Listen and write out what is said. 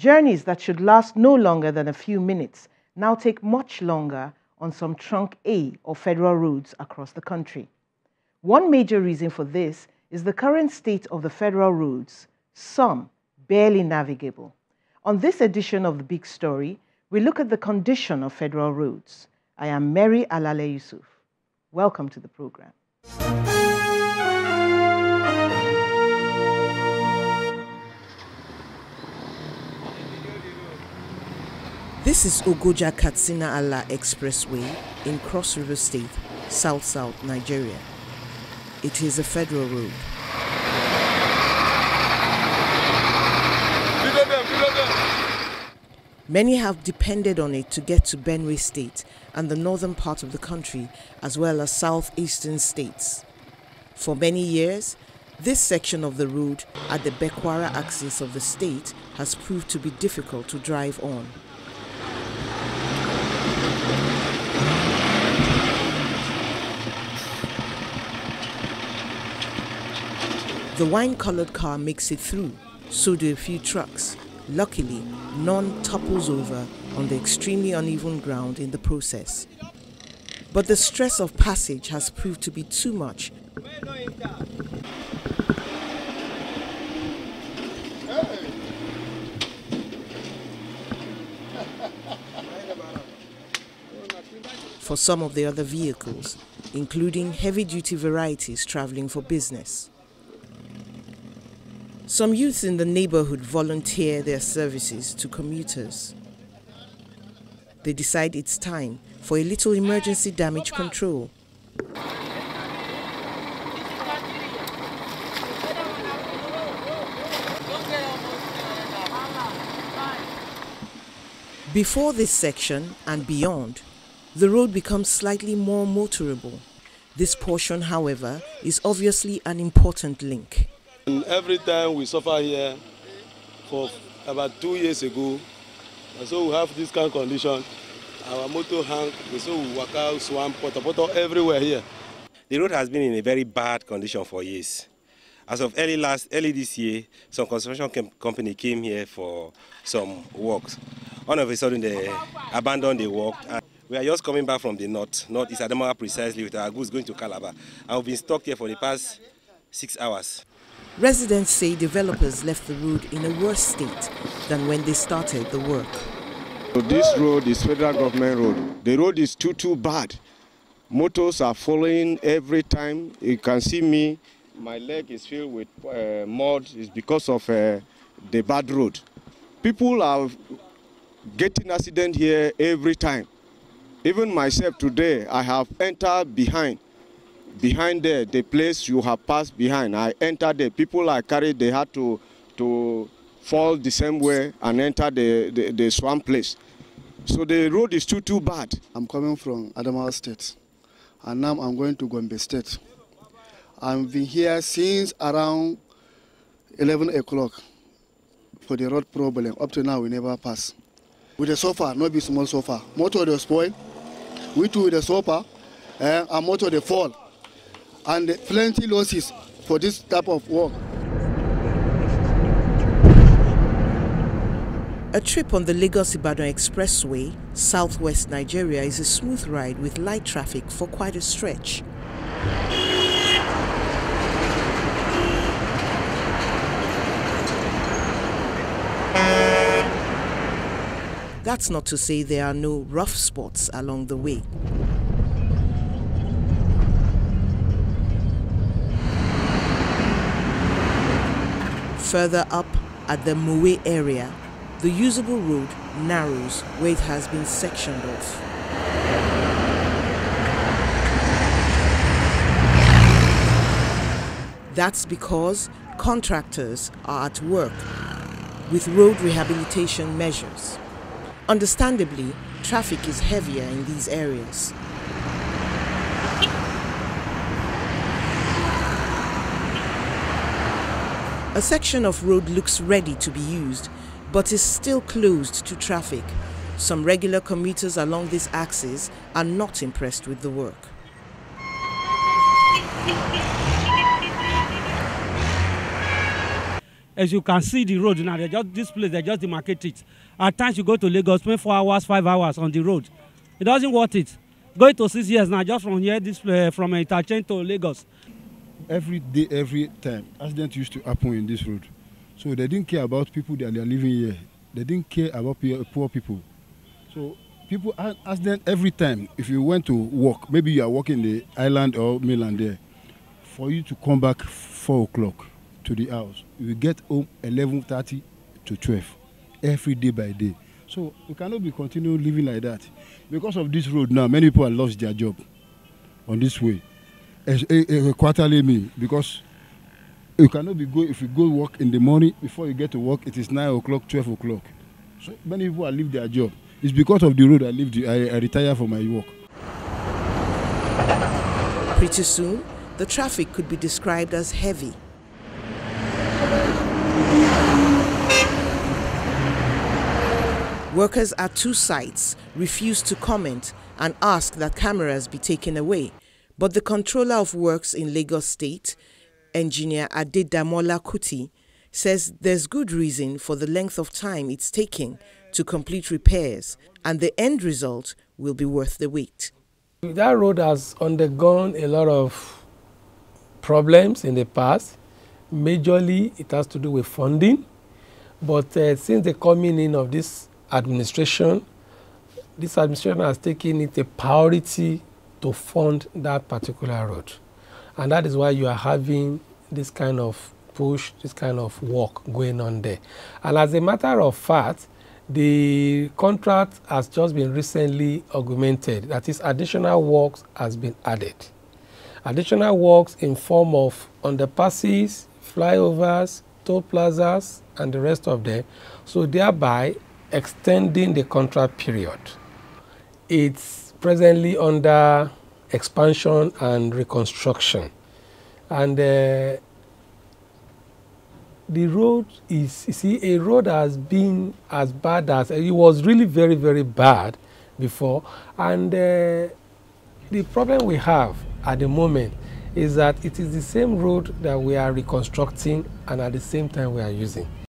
Journeys that should last no longer than a few minutes now take much longer on some Trunk A or federal roads across the country. One major reason for this is the current state of the federal roads, some barely navigable. On this edition of The Big Story, we look at the condition of federal roads. I am Mary Alale Yusuf. Welcome to the program. This is Ogoja Katsina-Ala Expressway in Cross River State, South-South Nigeria. It is a federal road. Many have depended on it to get to Benue State and the northern part of the country, as well as southeastern states. For many years, this section of the road at the Bekwara axis of the state has proved to be difficult to drive on. The wine-colored car makes it through, so do a few trucks. Luckily, none topples over on the extremely uneven ground in the process. But the stress of passage has proved to be too much. For some of the other vehicles, including heavy-duty varieties traveling for business. Some youths in the neighborhood volunteer their services to commuters. They decide it's time for a little emergency damage control. Before this section and beyond, the road becomes slightly more motorable. This portion, however, is obviously an important link. And every time we suffer here, for about 2 years ago, and so we have this kind of condition. Our motor hang, so we walk out, swamp, poto everywhere here. The road has been in a very bad condition for years. As of early this year, some construction company came here for some works. All of a sudden, they abandoned the work. And we are just coming back from the north is Adamawa precisely, with our goods going to Calabar. And we've been stuck here for the past 6 hours. Residents say developers left the road in a worse state than when they started the work. So this road is federal government road. The road is too bad. Motors are following every time. You can see me, my leg is filled with mud. It's because of the bad road. People are getting accident here every time. Even myself today, I have entered behind there, the place you have passed behind. I entered there. People I carried, they had to fall the same way and enter the swamp place. So the road is too bad. I'm coming from Adamawa State, and now I'm going to Gombe State. I've been here since around 11 o'clock for the road problem. Up to now, we never pass. With the sofa, not be small sofa. Motor they spoil. We too with the sofa, and motor they fall. And plenty losses for this type of work. A trip on the Lagos-Ibadan Expressway, southwest Nigeria, is a smooth ride with light traffic for quite a stretch. That's not to say there are no rough spots along the way. Further up at the Mowe area, the usable road narrows where it has been sectioned off. That's because contractors are at work with road rehabilitation measures. Understandably, traffic is heavier in these areas. A section of road looks ready to be used, but is still closed to traffic. Some regular commuters along this axis are not impressed with the work. As you can see the road now, this place, they just demarcate it. At times you go to Lagos, spend 4 hours, 5 hours on the road. It doesn't worth it. Going to 6 years now, just from here, from Interchange to Lagos. Every day, every time, accidents used to happen in this road. So they didn't care about people that are living here. They didn't care about poor people. So people accident every time. If you went to work, maybe you are working the island or mainland there, for you to come back 4 o'clock to the house, you will get home 11:30 to 12, every day by day. So we cannot be continuing living like that. Because of this road now, many people have lost their job on this way. Quarterly me, because you cannot be if you go work in the morning, before you get to work, it is 9 o'clock, 12 o'clock. So many people have leave their job. It's because of the road I retire from my work. Pretty soon, the traffic could be described as heavy. Workers at 2 sites refused to comment and asked that cameras be taken away. But the controller of works in Lagos State, Engineer Adedamola Kuti, says there's good reason for the length of time it's taking to complete repairs, and the end result will be worth the wait. That road has undergone a lot of problems in the past. Majorly, it has to do with funding. But since the coming in of this administration has taken it a priority to fund that particular road. And that is why you are having this kind of push, this kind of work going on there. And as a matter of fact, the contract has just been recently augmented. That is, additional works has been added. Additional works in form of underpasses, flyovers, toll plazas, and the rest of them. So thereby extending the contract period. It's presently under expansion and reconstruction. And the road is, you see, a road has been as bad as, it was really very, very bad before. And the problem we have at the moment is that it is the same road that we are reconstructing and at the same time we are using.